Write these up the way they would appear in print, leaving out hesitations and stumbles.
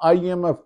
IMF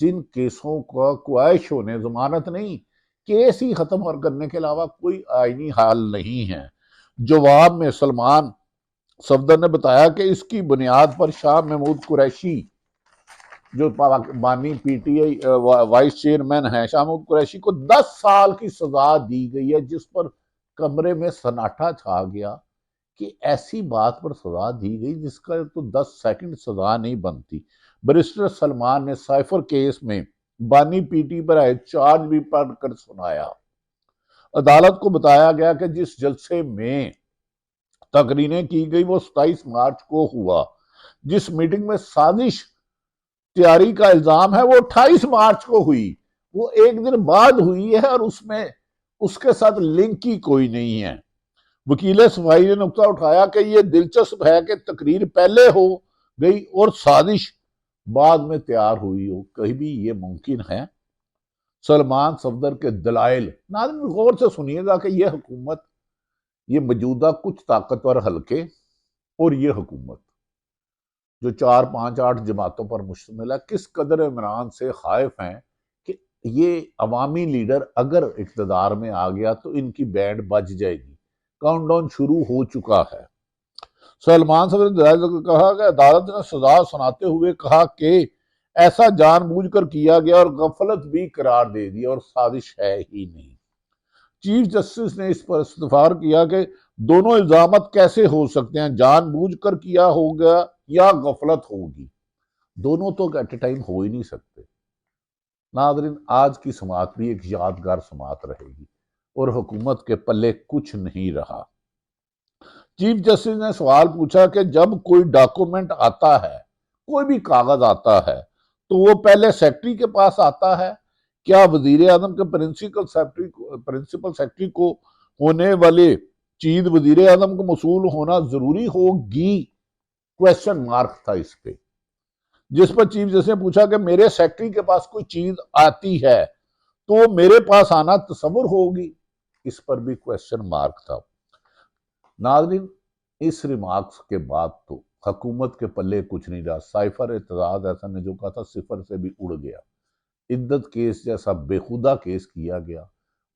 جن کیسوں کا کوائش ہونے ضمانت نہیں، کیس ہی ختم کرنے کے علاوہ کوئی آئینی حال نہیں ہے۔ جواب میں سلمان صفدر نے بتایا کہ اس کی بنیاد پر شاہ محمود قریشی جو بانی P T I vice chairman ہیں، شاہ محمود قریشی کو 10 سال کی سزا دی گئی ہے، جس پر کمرے میں سناٹا چھا گیا کہ ایسی بات پر سزا دی گئی جس کا تو 10 سیکنڈ سزا نہیں بنتی۔ بیرسٹر سلمان نے سائفر کیس میں بانی پی ٹی پر آئے چارج بھی پڑھ کر سنایا۔ عدالت کو بتایا گیا کہ جس جلسے میں تقریریں کی گئی وہ 27 مارچ کو ہوا، جس میٹنگ میں سازش تیاری کا الزام ہے وہ 28 مارچ کو ہوئی، وہ ایک دن بعد ہوئی ہے، اور اس میں اس کے ساتھ لنک ہی کوئی نہیں ہے۔ وکیل صفائی نے نقطہ اٹھایا کہ یہ دلچسپ ہے کہ تقریر پہلے ہو گئی اور سازش بعد میں تیار ہوئی ہو، کہیں بھی یہ ممکن ہے؟ سلمان صفدر کے دلائل، ناظرین غور سے سنیے گا کہ یہ حکومت، یہ موجودہ کچھ طاقتور حلقے اور یہ حکومت جو 4 5 8 جماعتوں پر مشتمل ہے، کس قدر عمران سے خائف ہیں کہ یہ عوامی لیڈر اگر اقتدار میں آ گیا تو ان کی بینڈ بج جائے گی۔ کاؤنٹ ڈاؤن شروع ہو چکا ہے۔ سلمان صفدر نے کہا کہ عدالت نے سزا سناتے ہوئے کہا کہ ایسا جان بوجھ کر کیا گیا اور غفلت بھی قرار دے دیا اور سازش ہے ہی نہیں۔ چیف جسٹس نے اس پر استفسار کیا کہ دونوں الزامات کیسے ہو سکتے ہیں، جان بوجھ کر کیا ہوگا یا غفلت ہوگی؟ دونوں تو ایٹ اے ٹائم ہو ہی نہیں سکتے۔ ناظرین آج کی سماعت بھی ایک یادگار سماعت رہے گی اور حکومت کے پلے کچھ نہیں رہا۔ چیف جسٹس نے سوال پوچھا کہ جب کوئی ڈاکومنٹ آتا ہے، کوئی بھی کاغذ آتا ہے تو وہ پہلے سیکٹری کے پاس آتا ہے؟ کیا وزیر اعظم کے پرنسپل سیکٹری کو ہونے والے چیز وزیر اعظم کو موصول ہونا ضروری ہوگی؟ کویسچن مارک تھا اس پہ، جس پر چیف جسٹس نے پوچھا کہ میرے سیکٹری کے پاس کوئی چیز آتی ہے تو وہ میرے پاس آنا تصور ہوگی؟ اس پر بھی کویسچن مارک تھا۔ ناظرین اس ریمارکس کے بعد تو حکومت کے پلے کچھ نہیں رہا۔ سائفر اعتراض ایسا نے جو کہا تھا صفر سے بھی اڑ گیا۔ عدت کیس جیسا بےخودہ کیس کیا گیا،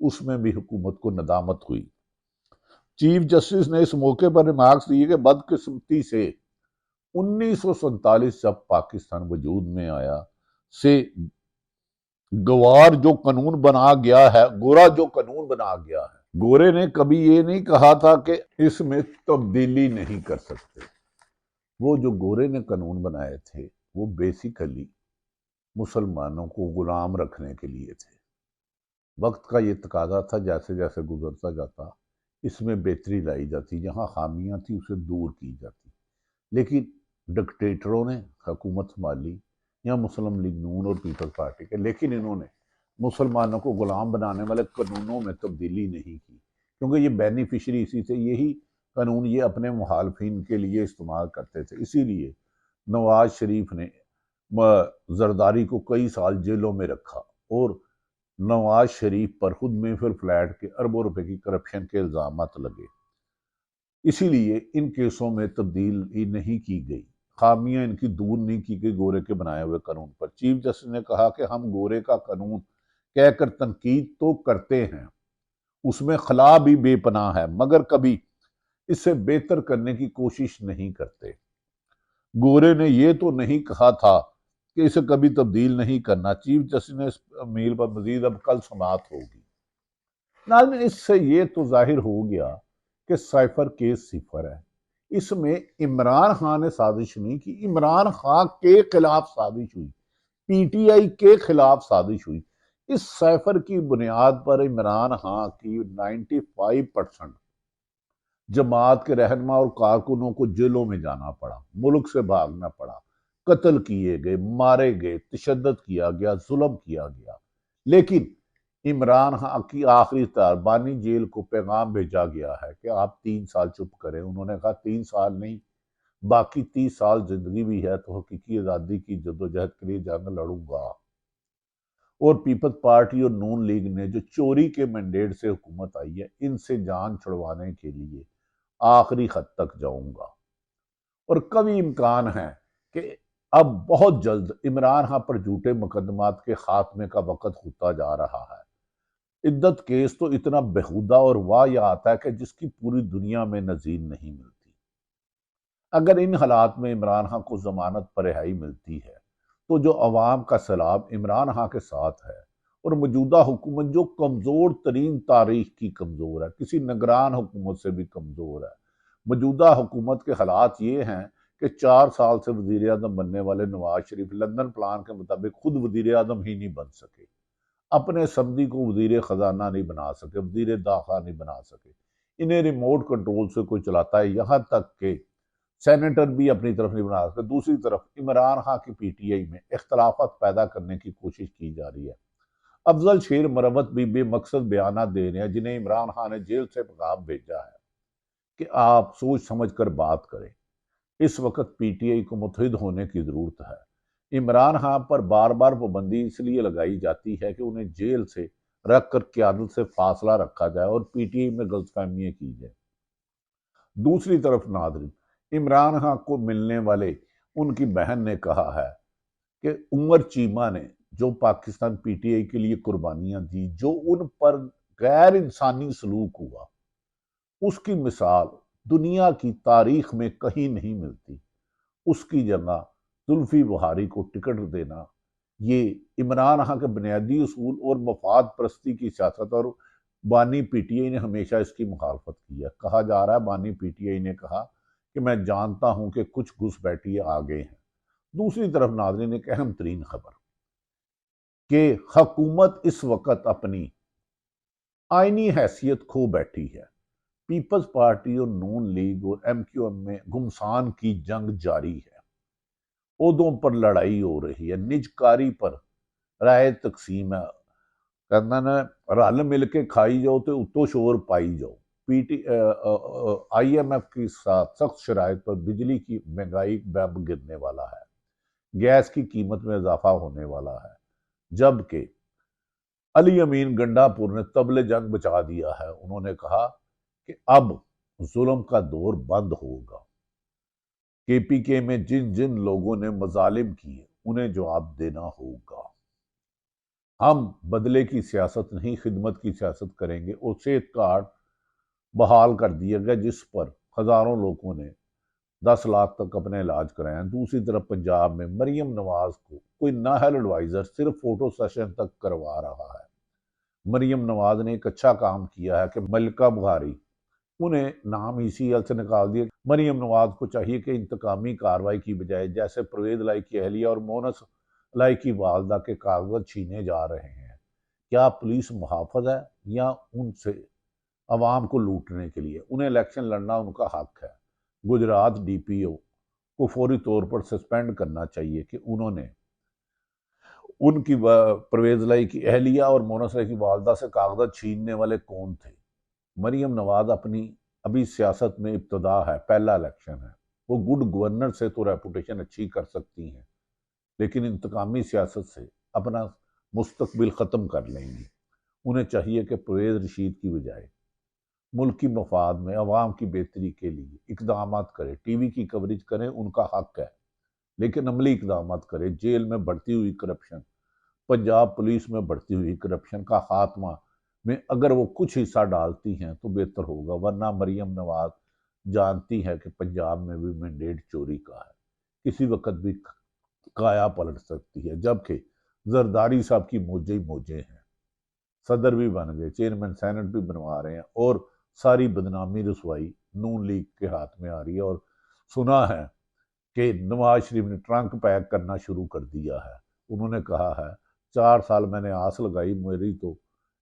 اس میں بھی حکومت کو ندامت ہوئی۔ چیف جسٹس نے اس موقع پر ریمارکس دیے کہ بدقسمتی سے 1947 جب پاکستان وجود میں آیا سے گوار جو قانون بنا گیا ہے، گورا جو قانون بنا گیا ہے، گورے نے کبھی یہ نہیں کہا تھا کہ اس میں تبدیلی نہیں کر سکتے۔ وہ جو گورے نے قانون بنائے تھے وہ بیسیکلی مسلمانوں کو غلام رکھنے کے لیے تھے۔ وقت کا یہ تقاضا تھا، جیسے جیسے گزرتا جاتا اس میں بہتری لائی جاتی، جہاں خامیاں تھیں اسے دور کی جاتی۔ لیکن ڈکٹیٹروں نے حکومت سنبھالی، یا مسلم لیگ نون اور پیپلز پارٹی کے، لیکن انہوں نے مسلمانوں کو غلام بنانے والے قانونوں میں تبدیلی نہیں کی، کیونکہ یہ بینیفیشری اسی سے یہی قانون یہ اپنے مخالفین کے لیے استعمال کرتے تھے۔ اسی لیے نواز شریف نے زرداری کو کئی سال جیلوں میں رکھا اور نواز شریف پر خود محفل فلیٹ کے اربوں روپے کی کرپشن کے الزامات لگے۔ اسی لیے ان کیسوں میں تبدیلی نہیں کی گئی، خامیاں ان کی دور نہیں کی گئی گورے کے بنائے ہوئے قانون پر۔ چیف جسٹس نے کہا کہ ہم گورے کا قانون کہہ کر تنقید تو کرتے ہیں، اس میں خلا بھی بے پناہ ہے، مگر کبھی اس سے بہتر کرنے کی کوشش نہیں کرتے۔ گورے نے یہ تو نہیں کہا تھا کہ اسے کبھی تبدیل نہیں کرنا۔ چیف جسٹس نے اس میل پر مزید اب کل سماعت ہوگی۔ ناظرین اس سے یہ تو ظاہر ہو گیا کہ سائفر کیس صفر ہے، اس میں عمران خان نے سازش نہیں کی، عمران خان کے خلاف سازش ہوئی، پی ٹی آئی کے خلاف سازش ہوئی۔ اس سائفر کی بنیاد پر عمران خان کی 95% جماعت کے رہنما اور کارکنوں کو جیلوں میں جانا پڑا، ملک سے بھاگنا پڑا، قتل کیے گئے، مارے گئے، تشدد کیا گیا، ظلم کیا گیا۔ لیکن عمران خان کی آخری طار بانی جیل کو پیغام بھیجا گیا ہے کہ آپ 3 سال چپ کریں۔ انہوں نے کہا 3 سال نہیں، باقی 30 سال زندگی بھی ہے تو حقیقی آزادی کی جدوجہد کے لیے جنگ لڑوں گا۔ اور پیپلز پارٹی اور نون لیگ نے جو چوری کے مینڈیٹ سے حکومت آئی ہے، ان سے جان چھڑوانے کے لیے آخری حد تک جاؤں گا۔ اور کبھی امکان ہے کہ اب بہت جلد عمران خان پر جھوٹے مقدمات کے خاتمے کا وقت ہوتا جا رہا ہے۔ عدت کیس تو اتنا بےہودہ اور واہیات آتا ہے کہ جس کی پوری دنیا میں نظیر نہیں ملتی۔ اگر ان حالات میں عمران خان کو ضمانت پر رہائی ملتی ہے تو جو عوام کا سیلاب عمران خان کے ساتھ ہے اور موجودہ حکومت جو کمزور ترین تاریخ کی کمزور ہے، کسی نگران حکومت سے بھی کمزور ہے، موجودہ حکومت کے حالات یہ ہیں کہ 4 سال سے وزیر اعظم بننے والے نواز شریف لندن پلان کے مطابق خود وزیر اعظم ہی نہیں بن سکے، اپنے سمدھی کو وزیر خزانہ نہیں بنا سکے، وزیر داخلہ نہیں بنا سکے، انہیں ریموٹ کنٹرول سے کوئی چلاتا ہے، یہاں تک کہ سینیٹر بھی اپنی طرف نہیں بنا سکتے۔ دوسری طرف عمران خان کی پی ٹی آئی میں اختلافات پیدا کرنے کی کوشش کی جا رہی ہے۔ افضل شیر مروت بھی بے مقصد بیانات دے رہے ہیں جنہیں عمران خان نے جیل سے پیغام بھیجا ہے کہ آپ سوچ سمجھ کر بات کریں، اس وقت پی ٹی آئی کو متحد ہونے کی ضرورت ہے۔ عمران خان پر بار بار پابندی اس لیے لگائی جاتی ہے کہ انہیں جیل سے رکھ کر قیادت سے فاصلہ رکھا جائے اور پی ٹی آئی میں غلط فہمیاں کی جائے۔ دوسری طرف ناظرین، عمران خان کو ملنے والے ان کی بہن نے کہا ہے کہ عمر چیمہ نے جو پاکستان پی ٹی آئی کے لیے قربانیاں دی، جو ان پر غیر انسانی سلوک ہوا، اس کی مثال دنیا کی تاریخ میں کہیں نہیں ملتی۔ اس کی جگہ زلفی بخاری کو ٹکٹ دینا، یہ عمران خان کے بنیادی اصول اور مفاد پرستی کی سیاست، اور بانی پی ٹی آئی نے ہمیشہ اس کی مخالفت کی ہے۔ کہا جا رہا ہے بانی پی ٹی آئی نے کہا کہ میں جانتا ہوں کہ کچھ گھس بیٹھیے آگے ہیں۔ دوسری طرف ناظرین، ایک اہم ترین خبر کہ حکومت اس وقت اپنی آئینی حیثیت کھو بیٹھی ہے۔ پیپلز پارٹی اور نون لیگ اور ایم کیو ایم میں گھمسان کی جنگ جاری ہے، عہدوں پر لڑائی ہو رہی ہے، نجکاری پر رائے تقسیم ہے، کہنا نا رل مل کے کھائی جاؤ تو اتو شور پائی جاؤ۔ آئی ایم ایف کے ساتھ سخت شرائط پر بجلی کی مہنگائی بم گرنے والا ہے، گیس کی قیمت میں اضافہ ہونے والا ہے، جبکہ علی امین گنڈا پور نے طبل جنگ بچا دیا ہے۔ انہوں نے کہا کہ اب ظلم کا دور بند ہوگا، کے پی کے میں جن جن لوگوں نے مظالم کیے انہیں جواب دینا ہوگا، ہم بدلے کی سیاست نہیں خدمت کی سیاست کریں گے۔ اور صحت کارڈ بحال کر دیا گیا جس پر ہزاروں لوگوں نے 10 لاکھ تک اپنے علاج کرائے ہیں۔ دوسری طرف پنجاب میں مریم نواز کو کوئی نااہل ایڈوائزر صرف فوٹو سیشن تک کروا رہا ہے۔ مریم نواز نے ایک اچھا کام کیا ہے کہ ملکہ بخاری انہیں نام ای سی ایل سے نکال دیا۔ مریم نواز کو چاہیے کہ انتقامی کارروائی کی بجائے جیسے پرویز لائی کی اہلیہ اور مونس لائی کی والدہ کے کاغذ چھینے جا رہے ہیں، کیا پولیس محافظ ہے یا ان سے عوام کو لوٹنے کے لیے؟ انہیں الیکشن لڑنا ان کا حق ہے۔ گجرات ڈی پی او کو فوری طور پر سسپینڈ کرنا چاہیے کہ انہوں نے ان کی پرویز لائی کی اہلیہ اور مونس لائی کی والدہ سے کاغذات چھیننے والے کون تھے؟ مریم نواز اپنی ابھی سیاست میں ابتدا ہے، پہلا الیکشن ہے، وہ گڈ گورنر سے تو ریپوٹیشن اچھی کر سکتی ہیں لیکن انتقامی سیاست سے اپنا مستقبل ختم کر لیں گی۔ انہیں چاہیے کہ پرویز رشید کی بجائے ملکی مفاد میں عوام کی بہتری کے لیے اقدامات کرے، ٹی وی کی کوریج کریں، ان کا حق ہے، لیکن عملی اقدامات کرے۔ جیل میں بڑھتی ہوئی کرپشن، پنجاب پولیس میں بڑھتی ہوئی کرپشن کا خاتمہ میں اگر وہ کچھ حصہ ڈالتی ہیں تو بہتر ہوگا، ورنہ مریم نواز جانتی ہے کہ پنجاب میں بھی مینڈیٹ چوری کا ہے، کسی وقت بھی کایا پلٹ سکتی ہے، جبکہ زرداری صاحب کی موجے ہی موجے ہیں، صدر بھی بن گئے، چیئرمین سینٹ بھی بنوا رہے ہیں، اور ساری بدنامی رسوائی نون لیگ کے ہاتھ میں آ رہی ہے۔ اور سنا ہے کہ نواز شریف نے ٹرنک پیک کرنا شروع کر دیا ہے۔ انہوں نے کہا ہے 4 سال میں نے آس لگائی، میری تو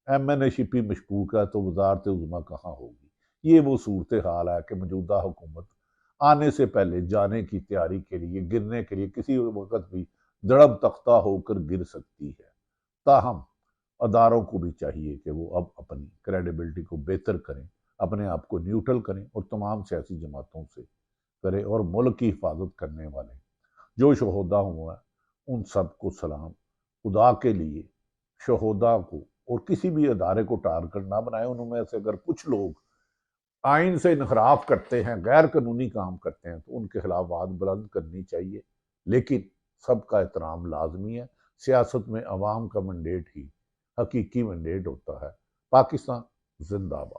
ایم این اے شپ ہی مشکوک ہے، تو وزارت عظمیٰ کہاں ہوگی؟ یہ وہ صورتحال ہے کہ موجودہ حکومت آنے سے پہلے جانے کی تیاری کے لیے، گرنے کے لیے کسی وقت بھی دڑب تختہ ہو کر گر سکتی ہے۔ تاہم اداروں کو بھی چاہیے کہ وہ اب اپنی کریڈیبلٹی کو بہتر کریں، اپنے آپ کو نیوٹرل کریں اور تمام سیاسی جماعتوں سے کریں، اور ملک کی حفاظت کرنے والے جو شہدا ہوا ہے ان سب کو سلام۔ خدا کے لیے شہدا کو اور کسی بھی ادارے کو ٹارگٹ نہ بنائے۔ انہوں میں سے اگر کچھ لوگ آئین سے انحراف کرتے ہیں، غیر قانونی کام کرتے ہیں، تو ان کے خلاف آواز بلند کرنی چاہیے، لیکن سب کا احترام لازمی ہے۔ سیاست میں عوام کا منڈیٹ ہی حقیقی منڈیٹ ہوتا ہے۔ پاکستان زندہ باد۔